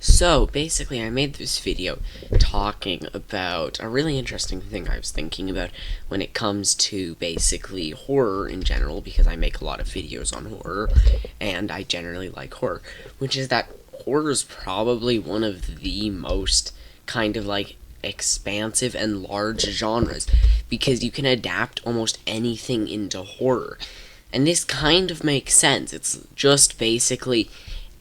So, basically, I made this video talking about a really interesting thing I was thinking about when it comes to basically horror in general, because I make a lot of videos on horror, and I generally like horror, which is that horror is probably one of the most kind of like expansive and large genres, because you can adapt almost anything into horror. And this kind of makes sense. It's just basically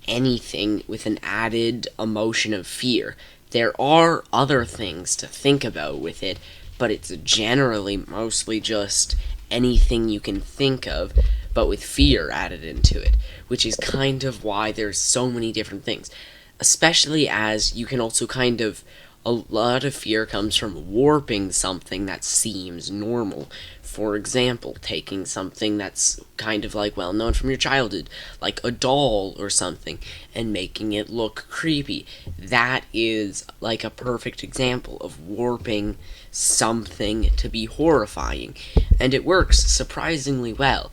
anything with an added emotion of fear. There are other things to think about with it, but it's generally mostly just anything you can think of, but with fear added into it, which is kind of why there's so many different things. Especially as you can also kind of a lot of fear comes from warping something that seems normal. For example, taking something that's kind of like well known from your childhood, like a doll or something, and making it look creepy. That is like a perfect example of warping something to be horrifying, and it works surprisingly well.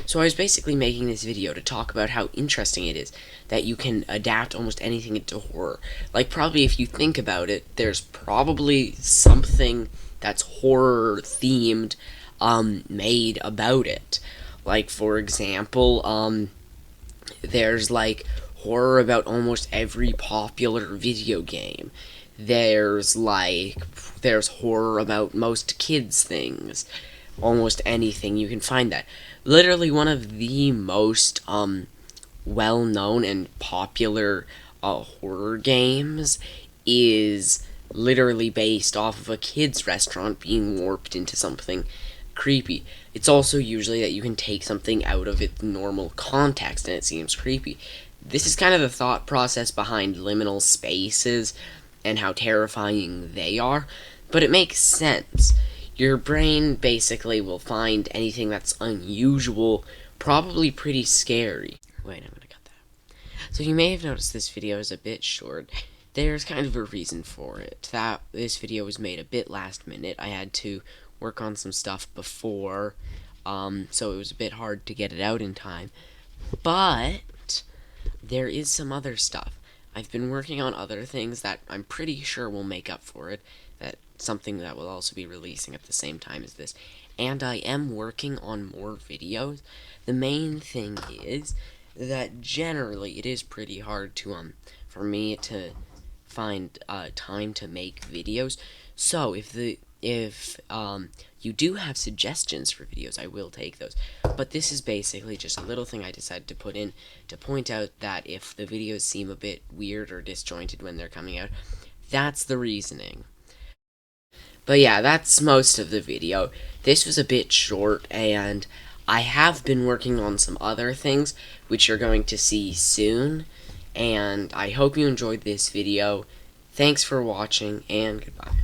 So I was basically making this video to talk about how interesting it is that you can adapt almost anything into horror. Like, probably if you think about it, there's probably something that's horror themed made about it. Like, for example, there's like horror about almost every popular video game. There's horror about most kids things. Almost anything you can find that. Literally one of the most well-known and popular horror games is literally based off of a kid's restaurant being warped into something creepy. It's also usually that you can take something out of its normal context and it seems creepy. This is kind of the thought process behind liminal spaces and how terrifying they are, but it makes sense. Your brain basically will find anything that's unusual probably pretty scary. Wait, I'm gonna cut that. So you may have noticed this video is a bit short. There's kind of a reason for it. That this video was made a bit last minute. I had to work on some stuff before, so it was a bit hard to get it out in time. But there is some other stuff. I've been working on other things that I'm pretty sure will make up for it. That something that will also be releasing at the same time as this. And I am working on more videos. The main thing is that generally it is pretty hard to for me to find time to make videos. So if you do have suggestions for videos, I will take those. But this is basically just a little thing I decided to put in to point out that if the videos seem a bit weird or disjointed when they're coming out, that's the reasoning. But yeah, that's most of the video. This was a bit short, and I have been working on some other things, which you're going to see soon. And I hope you enjoyed this video. Thanks for watching, and goodbye.